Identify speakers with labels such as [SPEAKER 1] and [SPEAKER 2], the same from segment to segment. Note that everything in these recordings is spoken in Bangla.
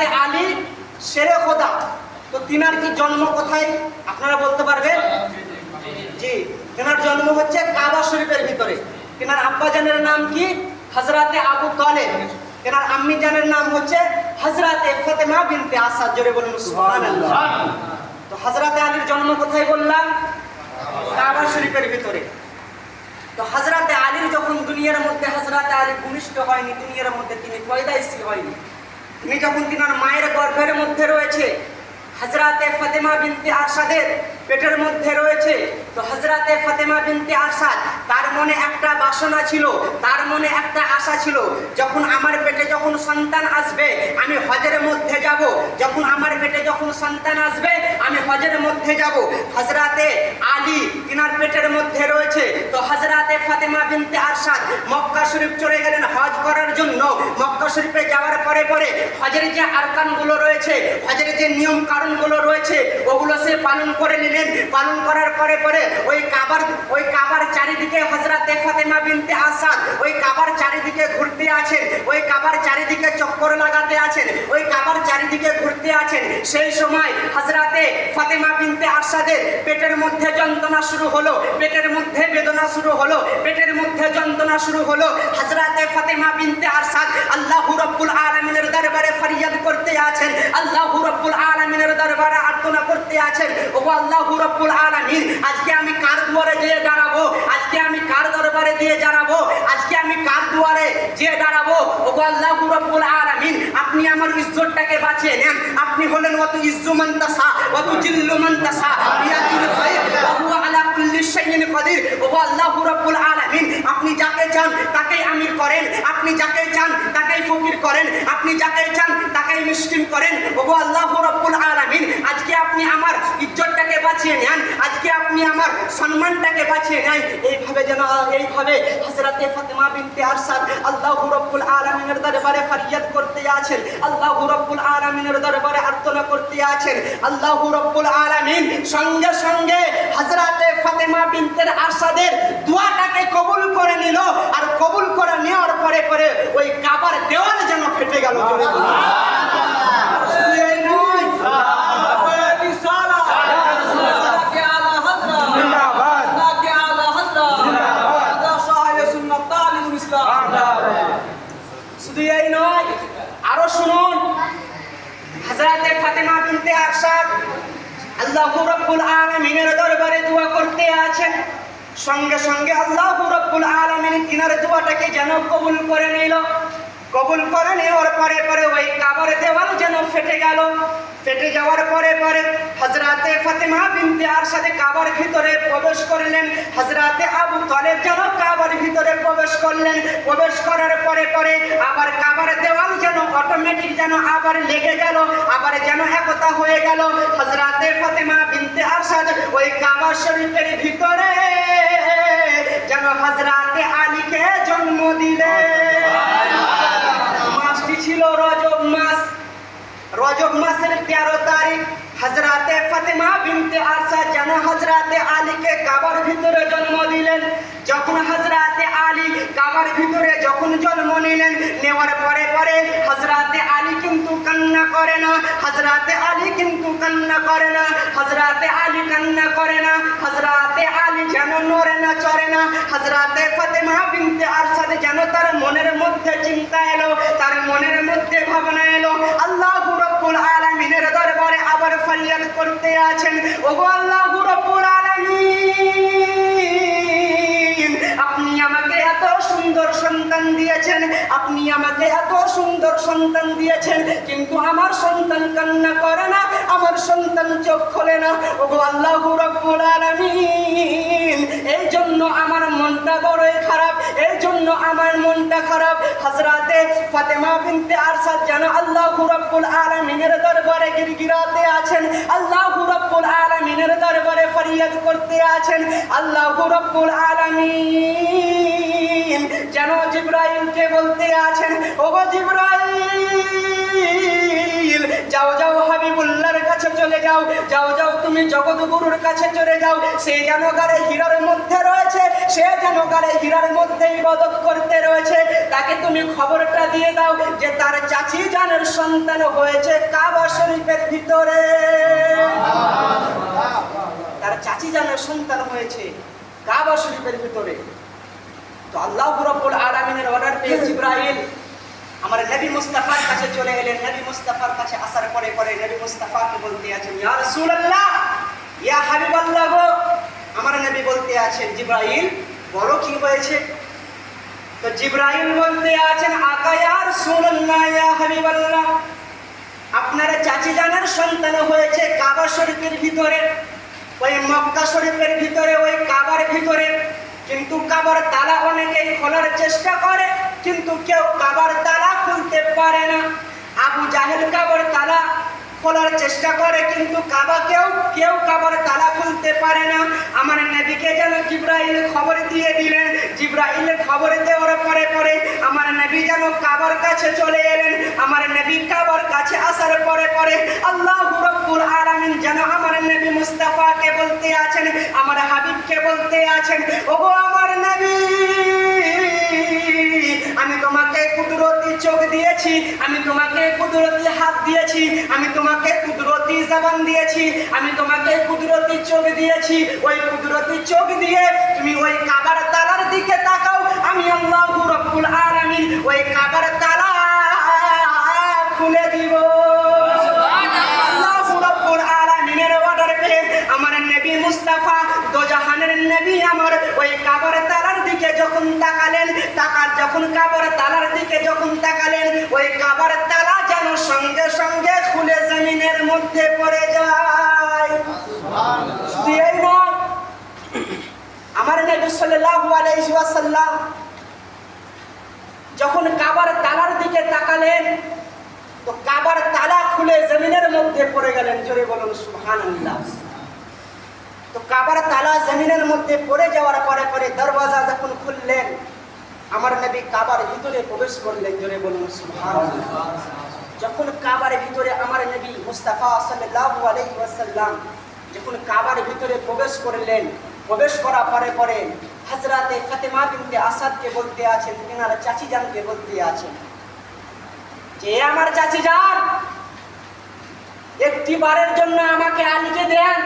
[SPEAKER 1] হযরতে আলী শেরে খোদা। তো তিনার কি জন্ম কোথায় আপনারা বলতে পারবেন? জি, তিনার জন্ম হচ্ছে কাবা শরীফের ভিতরে। তিনার আব্বা জানের নাম কি? হযরতে আবু তালেব। তিনার আম্মি জানের নাম হচ্ছে হযরতে ফাতেমা বিনতে আসাদ। জোরে বলুন সুবহানাল্লাহ। তো হযরতে আলীর জন্ম কোথায় বললাম? কাবা শরীফের ভিতরে। তো হযরতে আলীর যখন দুনিয়ার মধ্যে হযরতে আলী ভূমিষ্ঠ হয়নি, দুনিয়ার মধ্যে তিনি পয়দাইশি হয়নি, তিনি যখন তিনার মায়ের গর্ভের মধ্যে রয়েছে, হযরতে ফাতেমা বিনতে আসাদের পেটের মধ্যে রয়েছে। তো হযরতে ফাতেমা বিনতে আসাদ তার মনে একটা বাসনা ছিল, তার মনে একটা আশা ছিল, যখন আমার পেটে যখন সন্তান আসবে আমি হজের মধ্যে যাব, যখন আমার পেটে যখন সন্তান আসবে আমি হজের মধ্যে যাব। হযরতে আলী তিনার পেটের মধ্যে রয়েছে। তো হযরতে ফাতেমা বিনতে আসাদ মক্কা শরীফ চলে গেলেন হজ করার জন্য। মক্কা শরীফে যাওয়ার পরে পরে হজের যে আরকানগুলো রয়েছে, হজের যে নিয়ম কারণগুলো রয়েছে ওগুলো সে পালন করে নিলেন। পালন করার পরে পরে ওই কাবার চারিদিকে হযরতে ফাতেমা বিনতে আসাদ ওই কাবার চারিদিকে ঘুরতে আছেন, ওই কাবার চারিদিকে চক্কর লাগাতে আছেন, ওই কাবার চারিদিকে ঘুরতে আছেন। সেই সময় হযরতে ফাতেমা বিনতে আসাদের পেটের মধ্যে যন্ত্রণা শুরু হলো, পেটের মধ্যে বেদনা শুরু হলো, পেটের মধ্যে যন্ত্রণা শুরু হলো। হযরতে ফাতেমা বিনতে আসাদ আল্লাহু রাব্বুল আলামিনের দরবারে ফরিয়াদ করতে আছেন, আল্লাহু রাব্বুল আলামিনের দরবারে আর্তনা করতে আছেন, ওগো আল্লাহু রাব্বুল আলামিন, আজকে আমি কার দুয়ারে গিয়ে দাঁড়াবো? আজকে আমি কার দরবারে দিয়ে দাঁড়াবো? আজকে আমি কার দুয়ারে গিয়ে দাঁড়াবো? ওগো আল্লাহু রাব্বুল আলামিন, আপনি আমার ইজ্জতটাকে বাঁচিয়ে নেন। আপনি হলেন ওয়াতু ইজ্জু মান তাসা ওয়াতু জিল্লু মান তাসা বিয়াদিল খায়র ওয়া হুয়া আলা কুল্লি শাইইন কাদির। ওগো আল্লাহু রাব্বুল আলামিন, আপনি যাকে চান তাকেই আমির করেন, আপনি যাকে চান তাকেই ফকির করেন, আপনি যাকে চান তাকেই মিসকিন করেন। ওগো আল্লাহু রাব্বুল আলামিন, আজকে আপনি আমার ইজ্জতটাকে বাঁচিয়ে নেন, আজকে আপনি আমার সম্মানটাকে বাঁচিয়ে নেন। এইভাবে হযরতে ফাতেমা বিনতে আসাদ আল্লাহু রাব্বুল আলামিনের দরবারে ফরিয়াদ করতে আছেন, আল্লাহু রাব্বুল আলামিনের দরবারে আর্তনা করতে আছেন। আল্লাহু রাব্বুল আলামিন সঙ্গে সঙ্গে হযরতে ফাতেমা বিনতে আসাদের দোয়াটাকে কবুল করে নিল। আর কবুল করে নেওয়ার পরে পরে ওই কাবার দেওয়াল যেন ফেটে গেল। শুধু এই নয়, আরো শুনুন, হযরতে ফাতেমা বিনতে আসাদ আল্লাহু রাব্বুল আলামিনের দরবারে দোয়া করতে আছেন। সঙ্গে সঙ্গে আল্লাহু রাব্বুল আলামিন তিনার দোয়াটাকে যেন কবুল করে নিল। কবুল করে নেওয়ার পরে পরে ওই কাবার দেওয়াল যেন ফেটে গেল। ফেটে যাওয়ার পরে পরে হযরতে ফাতেমা বিনতে আসাদ কাবার ভিতরে প্রবেশ করলেন। হযরতে আবু তালেব যেন কাবার ভিতরে প্রবেশ করলেন। প্রবেশ করার পরে পরে আবার কাবার দেওয়াল যেন অটোমেটিক যেন আবার লেগে গেল, আবার যেন একতা হয়ে গেল। হযরতে ফাতেমা বিনতে আসাদ ওই কাবা শরীফের ভিতরে যেন হযরতে আলীকে জন্ম দিলেন। মাসটি ছিল রজব মাস। রজব মাসের 13 তারিখ হযরতে ফাতেমা বিনতে আসাদ যেন হযরতে আলীকে কাবার ভিতরে জন্ম দিলেন। যখন হযরতে আলী কাবার ভিতরে যখন জন্ম নিলেন, নেওয়ার পরে পরে হযরতে আলী কিন্তু কান্না করে না, হযরতে আলী কিন্তু কান্না করে না, হযরতে আলী কান্না করে না, হযরতে আলী যেন নড়ে না চড়ে না। হযরতে ফাতেমা বিনতে আসাদ যেন তার মনের মধ্যে চিন্তা এলো, তার মনের মধ্যে ভাবনা এলো। আল্লাহু রাব্বুল আলামিনের দরবারে আবার ফরিয়াদ করতে আছেন, ওগো আল্লাহু রাব্বুল আলামিন, আপনি আমাকে এত সুন্দর সন্তান দিয়েছেন, আপনি আমাকে এত সুন্দর সন্তান দিয়েছেন, কিন্তু আমার সন্তান কান্না করে না, আমার সন্তান চোখ খোলে না। ওগো আল্লাহু রাব্বুল আলামিন, এই জন্য আমার মনটা বড়ই খারাপ, এই জন্য আমার মনটা খারাপ। হযরতে ফাতেমা বিনতে আসাদ যেন আল্লাহু রাব্বুল আলামিনের দরবারে গিরগিরাতে আছেন, আল্লাহু রাব্বুল আলামিনের দরবারে ফরিয়াদ করতে আছেন। আল্লাহু রাব্বুল আলামিন যেন জিবরাইলকে বলতে আছেন, ওগো জিবরাইল, যাও যাও হাবিবুল্লাহর কাছে চলে যাও, যাও যাও তুমি তুমি জগৎগুরুর কাছে চলে যাও, সে যেন গারে হীরার মধ্যে রয়েছে, সে যেন গারে হীরার মধ্যে ইবাদত করতে রয়েছে। তাকে তুমি খবরটা দিয়ে দাও যে তার চাচি জানের সন্তান হয়েছে কাবা শরীফের ভিতরে, তার চাচি জানের সন্তান হয়েছে কাবা শরীফের ভিতরে। তো আল্লাহ রাব্বুল আলামিনের অর্ডার পেয়ে জিবরাইল আমার নবী মুস্তাফার কাছে চলে এলেন। নবী মুস্তাফার কাছে আসার পরে নবী মুস্তাফাকে বলতে আছেন, ইয়া রাসূলুল্লাহ, ইয়া হাবিবাল্লাহ গো। আমার নবী বলতে আছেন, জিবরাইল বলো কি হয়েছে? তো জিবরাইল বলতে আছেন, আকা ইয়া রাসূলুল্লাহ, ইয়া হাবিবাল্লাহ, আপনার চাচি জানের সন্তান হয়েছে কাবা শরীফের ভিতরে, ওই মক্কা শরীফের ভিতরে, ওই কাবার ভিতরে। কিন্তু কাবার তালা অনেকেই খোলার চেষ্টা করে, কিন্তু কেউ কাবার তালা খুলতে পারে না। আবু জাহেল কাবার তালা খোলার চেষ্টা করে, কিন্তু কেউ কাবার তালা খুলতে পারে না। আমার নবীকে যেন জিবরাইল খবর দিয়ে দিলেন। জিবরাইল খবর দেওয়ার পরে আমার নবী যেন কাবার কাছে চলে এলেন। আমার নবী কাবার কাছে আসার পরে আল্লাহু রাব্বুল আলামিন যেন আমার নবী মুস্তাফাকে বলতে আছেন, আমার হাবিবকে বলতে আছেন, ওগো আমার নবী, আমি তোমাকে কুদরতি চোখ দিয়েছি, আমি তোমাকে কুদরতি হাত দিয়েছি, আমি তোমাকে কুদরতি জবান দিয়েছি, আমি তোমাকে কুদরতি চোখ দিয়েছি। ওই কুদরতি চোখ দিয়ে তুমি ওই কাবার তালার দিকে তাকাও, আমি আল্লাহু রাব্বুল আলামিন ওই কাবার তালা খুলে দিব। আল্লাহু রাব্বুল আলামিনের অর্ডার পেয়ে আমার নবী মুস্তাফা দোজাহানের নবী আমার ওই কাবার তালার দিকে যখন তাকালেন, যখন কাবার তালার দিকে যখন তাকালেন, ওই কাবার তালা যেন সঙ্গে সঙ্গে খুলে জমিনের মধ্যে পড়ে যায়। এই নয়, আমার নবী সাল্লাল্লাহু আলাইহি ওয়াসাল্লাম যখন কাবার তালার দিকে তাকালেন, তো কাবার তালা খুলে জমিনের মধ্যে পড়ে গেলেন। জোরে বলুন সুবহানাল্লাহ। তো কাবার তালা জমিনের মধ্যে পড়ে যাওয়ার পরে দরওয়াজা যখন খুললেন, আমার নবী কাবার ভিতরে প্রবেশ করলেন। জোরে বলুন সুবহানাল্লাহ। যখন কাবার ভিতরে আমার নবী মুস্তাফা সাল্লাল্লাহু আলাইহি ওয়াসাল্লাম যখন কাবার ভিতরে প্রবেশ করলেন, প্রবেশ করার পরে হযরতে ফাতেমা বিনতে আসাদকে বলতে আছেন, তিনার চাচি জানকে বলতে আছেন যে আমার চাচি জান, একটি বারের জন্য আমাকে আলীকে দেন।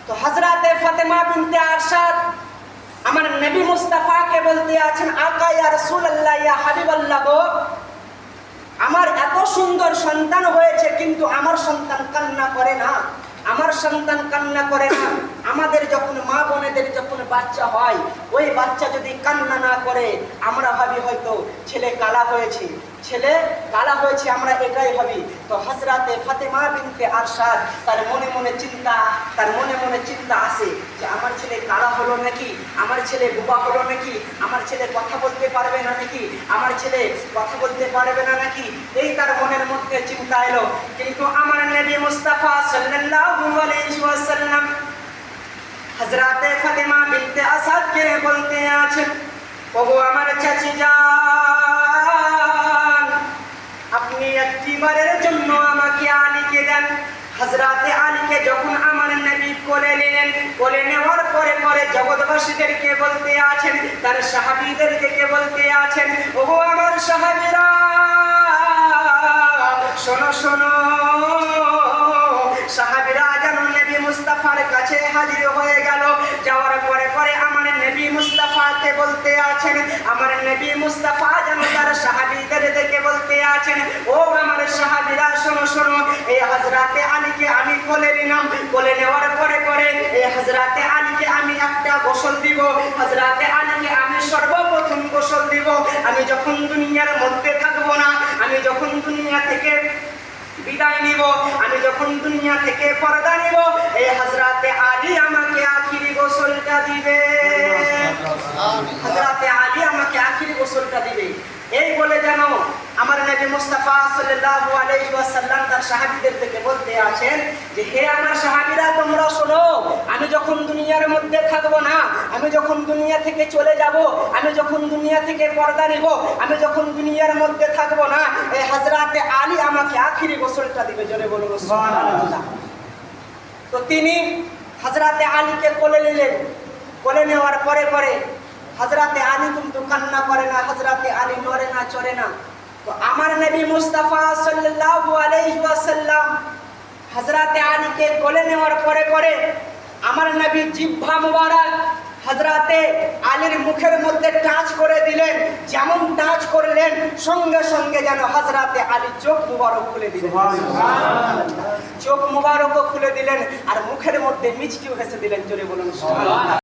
[SPEAKER 1] তো হযরতে ফাতেমা বিনতে আসাদ আমার নবী মুস্তাফাকে বলতে আছেন, আকা ইয়া রাসূলুল্লাহ, ইয়া হাবিবাল্লাহ গো, আমার এত সুন্দর সন্তান হয়েছে, কিন্তু আমার সন্তান কান্না করে না, আমার সন্তান কান্না করে না। আমাদের যখন মা বোনেদের যখন বাচ্চা হয়, ওই বাচ্চা যদি কান্না না করে, আমরা ভাবি হয়তো ছেলে কালা হয়েছে, আমরা এটাই ভাবি। তো হযরতে ফাতেমা বিনতে আরশাদ তার মনে মনে চিন্তা আসে যে আমার ছেলে কালা হলো নাকি, আমার ছেলে বোবা হলো নাকি, আমার ছেলে কথা বলতে পারবে না নাকি, আমার ছেলে কথা বলতে পারবে না নাকি, এই তার মনের মধ্যে চিন্তা এলো। কিন্তু আমার নবী মুস্তাফা সাল্লাল্লাহু আলাইহি ওয়াসাল্লাম হযরতে ফাতেমা বিনতে আসাদকে বলতে আছেন, ওগো আমার চাচি জান, আপনি একটিবারের জন্য আমাকে আলীকে দেন। হযরতে আলীকে যখন আমার নবী কোলে নিলেন, কোলে নেওয়ার পরে জগৎবাসীদেরকে বলতে আছেন, তার সাহাবীদেরকে বলতে আছেন, ওগো আমার সাহাবীরা, শোনো। সাহাবীরা যেন নবী মুস্তাফার কাছে হাজির হয়ে গেল। যাওয়ার পরে আমার নবী মুস্তাফাকে বলতে আছেন, আমার নবী মুস্তাফা যেন তার সাহাবীদেরকে বলতে আছেন, ও আমার সাহাবীরা শোনো, এই হযরতে আলীকে আমি কোলে নিলাম। কোলে নেওয়ার পরে এই হযরতে আলীকে আমি একটা গোসল দিব, হযরতে আলীকে আমি সর্বপ্রথম গোসল দিব। আমি যখন দুনিয়ার মধ্যে থাকবো না, আমি যখন দুনিয়া থেকে বিদায় নিব, আমি যখন দুনিয়া থেকে পর্দা নিব, এই হযরতে আলী আমাকে আখিরি গোসলটা দিবে, হযরতে আলী আমাকে আখিরি গোসলটা দিবে। এই বলে যেন আমার নবী মুস্তাফা সাল্লাল্লাহু আলাইহি ওয়াসাল্লাম তার সাহাবীদেরকে বলতে আছেন যে, হে আমার সাহাবীরা, তোমরা শোনো, আমি যখন দুনিয়ার মধ্যে থাকবো না, আমি যখন দুনিয়া থেকে চলে যাব, আমি যখন দুনিয়া থেকে পর্দা নেব, আমি যখন দুনিয়ার মধ্যে থাকবো না, এই হযরতে আলী আমাকে আখিরি গোসলটা দিবে। জোরে বলুন সুবহানাল্লাহ। তো তিনি হযরতে আলীকে কোলে নিলেন। কোলে নেওয়ার পরে পরে হযরতে আলী কিন্তু কান্না করে না, হযরতে আলী নড়ে না চড়ে না। তো আমার নবী মুস্তাফা সাল্লাল্লাহু আলাইহি ওয়াসাল্লাম হযরতে আলীকে কোলে নেওয়ার পরে পরে আমার নবী জিহ্বা মুবারক হযরতে আলীর মুখের মধ্যে টাচ করে দিলেন। যেমন টাচ করলেন সঙ্গে সঙ্গে যেন হযরতে আলী চোখ মুবারক খুলে দিলেন। চোখ মুবারকও খুলে দিলেন আর মুখের মধ্যে মিচকিও হেসে দিলেন। জোরে বলুন সুবহানাল্লাহ।